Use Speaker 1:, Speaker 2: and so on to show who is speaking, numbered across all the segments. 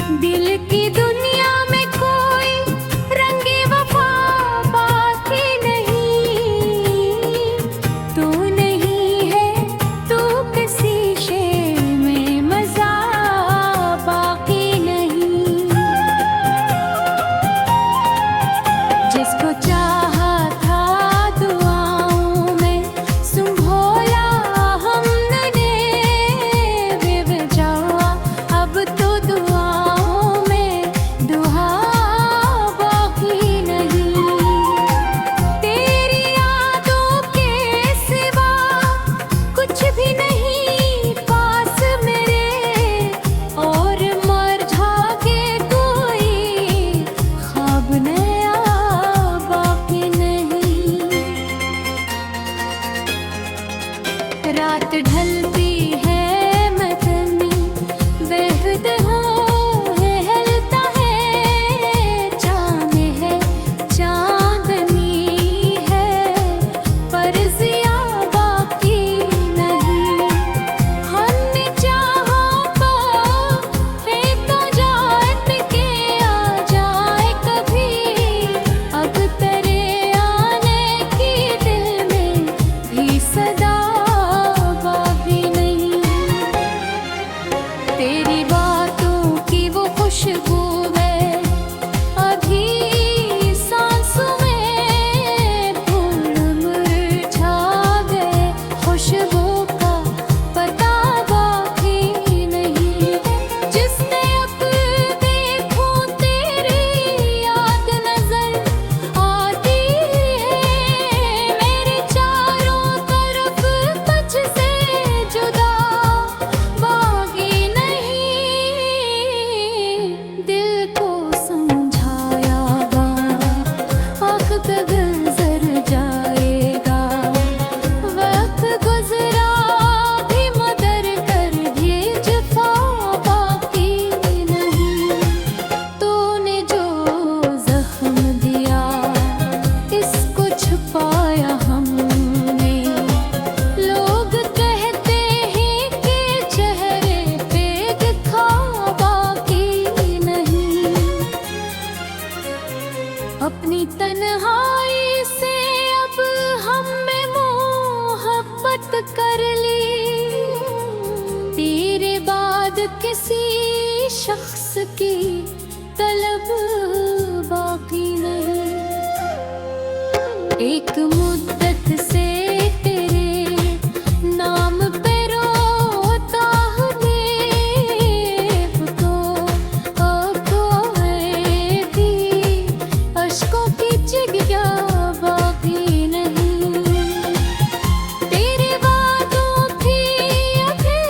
Speaker 1: दिल की दुनिया में कोई रंगी वफा बाकी नहीं। तू नहीं है तू किसी शे में मजा बाकी नहीं। जिसको चाहा था दुआओं में संभोला हमने बेवजह, अब तो दुआओं में दुआ बाकी नहीं। तेरी यादों के सिवा कुछ भी नहीं पास मेरे, और मर जाके कोई ख्वाब नया बाकी नहीं। रात ढलती है मैं तनी बेहद हूँ, हिलता है चाँद है चाँदनी है, पर जिया बाकी नहीं। हमने चाहों को फेंका जाए के आ जाए कभी, अब तेरे आने की दिल में भी सदा बाकी नहीं। तेरी बातों की वो खुशबू है अभी सांसों में, फूल मुरझा गए खुशबू का पता बाकी नहीं। जिसने अब देखूं तेरी याद नजर आती है, मेरे चारों तरफ तुझसे जुदा बाकी नहीं। दिल को समझाया गा वक्त गुजर जाएगा, वक्त गुजरा भी मदर कर ये जफा बाकी नहीं। तूने जो जख्म दिया इसको छुपाया हमने, लोग कहते हैं कि चेहरे पे दिखा बाकी नहीं। अपनी तन्हाई से अब हमने मोहब्बत कर ली, तेरे बाद किसी शख्स की तलब बाकी नहीं। एक मुद्दत से तेरे नाम पे रोता हूँ देव को, खोए भी अश्कों की चिड़िया बाकी नहीं। तेरे वादों की अभी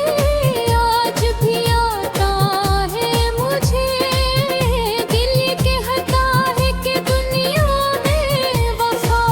Speaker 1: आज भी आता है मुझे, दिल ये कहता है कि दुनिया में वफा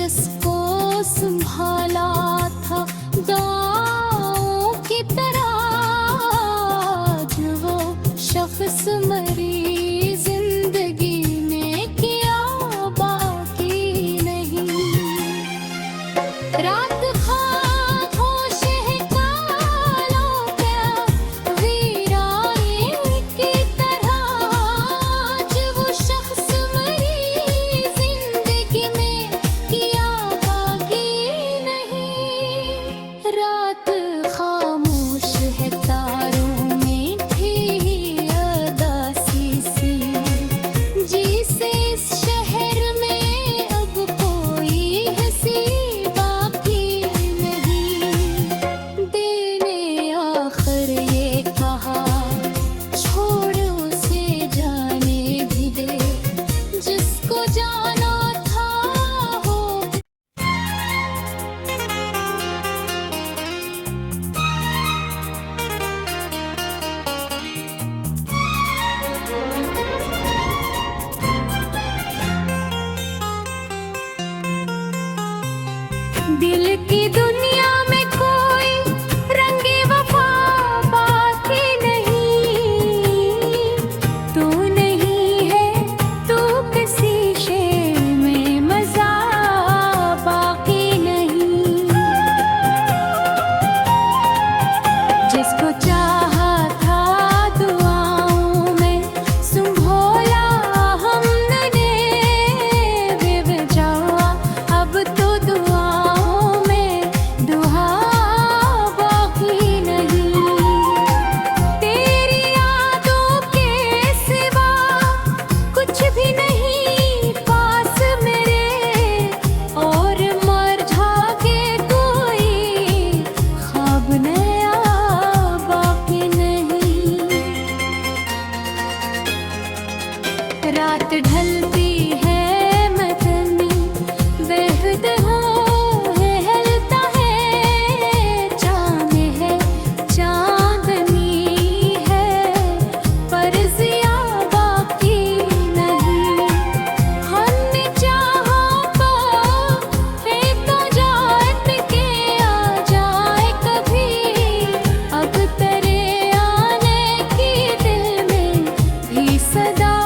Speaker 1: जिसको संभाला था गाँव की तरह, आज वो शख्स मरी जिंदगी में किया बाकी नहीं। रात खामोश है कालों क्या वीरानी की तरह, आज वो शख्स मरी जिंदगी में किया बाकी नहीं। रात खामोश है तारों में थी अदासी सी, जिसे इस शहर में अब कोई हंसी बाकी नहीं। देने आखिर ये कहा छोड़ उसे जाने भी दे, जिसको जाना था हो। दिल की दुनिया में कोई रंगी वफा बाकी नहीं। तू नहीं है तू किसी शेर में मजा बाकी नहीं। जिसको चाहा था दुआओं में संभोला हमने बेवजह, अब तो दुआओं में दुआ बाकी नहीं। तेरी यादों के सिवा कुछ भी नहीं पास मेरे, और मर जाके कोई ख्वाब नया बाकी नहीं। रात ढलती है मतनी बेहद हो हेलता है, चांद है चांदनी है पर जिया बाकी नहीं। हमने चाहा तो फेंका जाए के आ जाए कभी, अब तेरे आने की दिल में भी सदा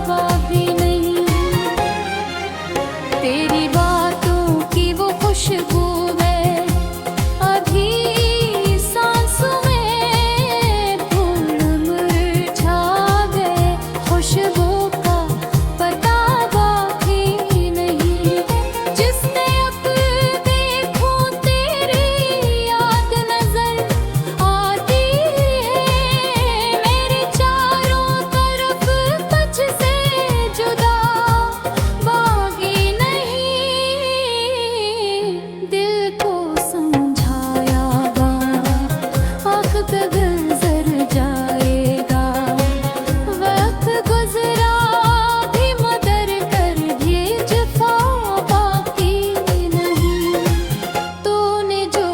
Speaker 1: बाकी नहीं। तेरी बातों की वो खुशबू है अभी सांसों में, फूल मुरझा गए खुशबू का पता बाकी नहीं। जिसने अब देखूं तेरी याद नजर आती है, मेरे चारों तरफ तुझसे जुदा बाकी नहीं। दिल को समझाया गा वक्त गुजर जाएगा, वक्त गुजरा भी मदर कर ये जफा बाकी नहीं। तूने जो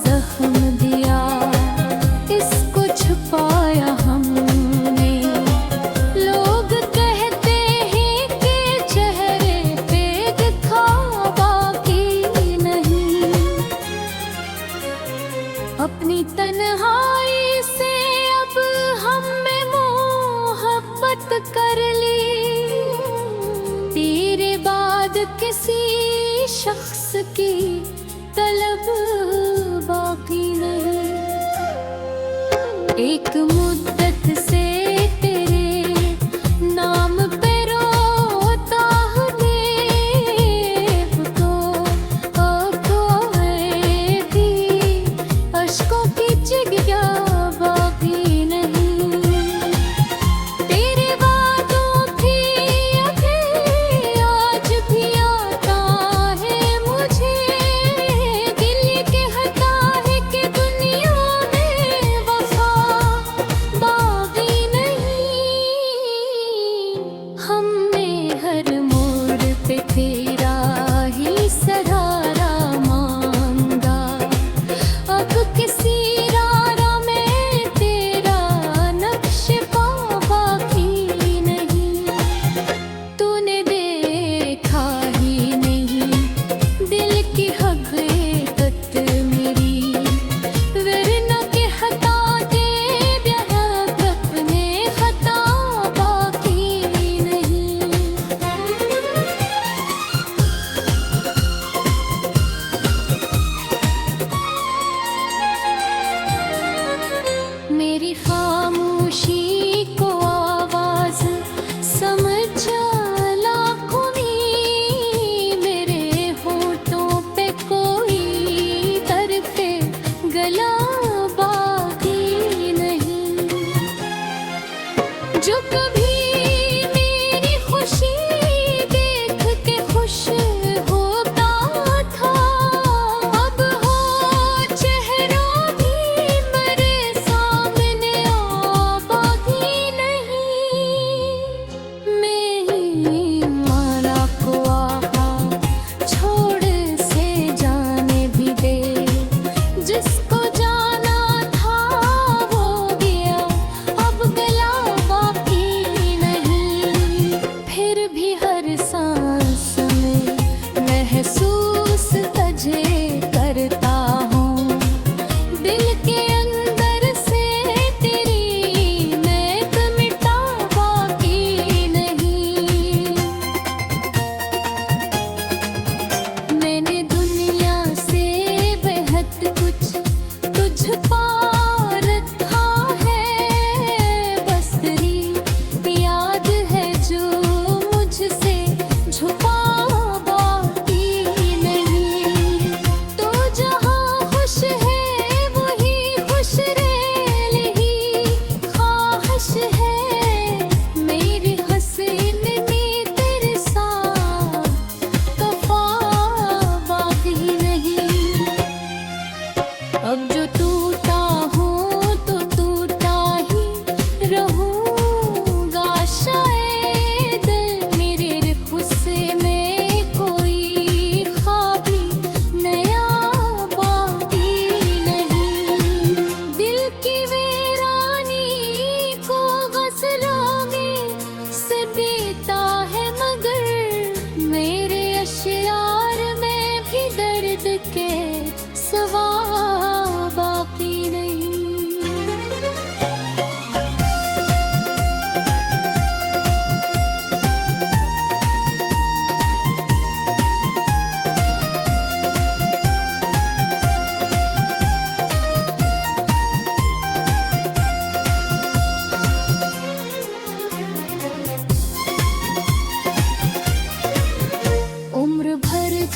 Speaker 1: जख्म दिया इसको छुपाया हमने, लोग कहते हैं कि चेहरे पे दिखा बाकी नहीं। अपनी तन्हाई से अब हमने मोहब्बत कर ली, तेरे बाद किसी शख्स की तलब बाकी नहीं। एक मुद्दत से तेरे नाम पे रोता हूँ देव को, आँखों में भी अश्कों की चिड़िया बाकी नहीं। तेरे वादों की अभी आज भी आता है मुझे, दिल ये कहता है कि दुनिया में वफा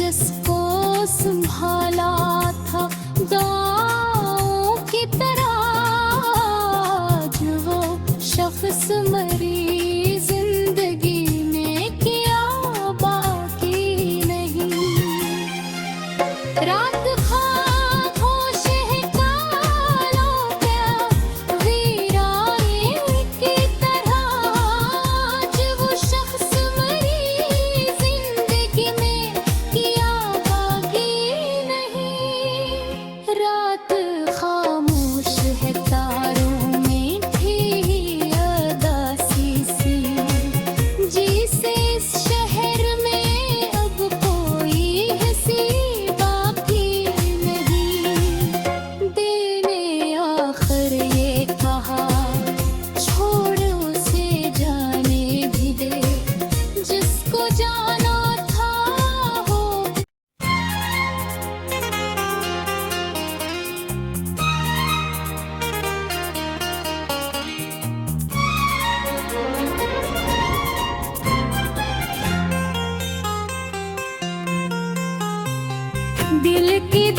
Speaker 1: जिसको संभाला था गाँव की तरह, आज वो शख्स मरी जिंदगी में किया बाकी नहीं। रात खामोश है कालों क्या वीराने की तरह, आज वो शख्स मरी जिंदगी में किया बाकी नहीं। रात खामोश है तारों में थी अदासी सी, जिसे इस शहर में अब कोई हंसी बाकी नहीं। देने आखिर ये कहा छोड़ उसे जाने भी दे, जिसको जाना था हो। दिल की